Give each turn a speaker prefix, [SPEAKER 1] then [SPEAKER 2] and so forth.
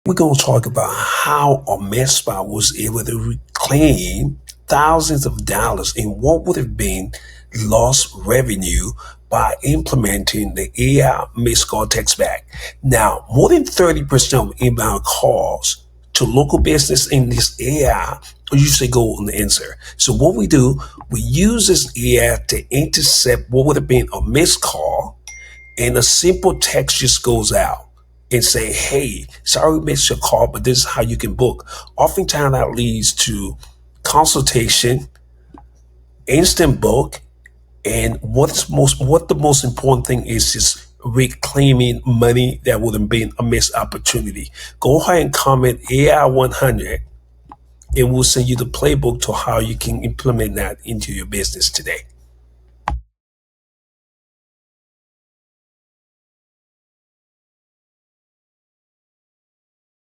[SPEAKER 1] We're going to talk about how a MedSpa was able to reclaim thousands of dollars in what would have been lost revenue by implementing the AI missed call text back. Now, more than 30% of inbound calls to local business in this AI usually go unanswered. So what we do, we use this AI to intercept what would have been a missed call, and a simple text just goes out and say, hey, sorry we missed your call, but this is how you can book. Oftentimes that leads to consultation, instant book, and what the most important thing is just reclaiming money that would have been a missed opportunity. Go ahead and comment AI100, and we'll send you the playbook to how you can implement that into your business today.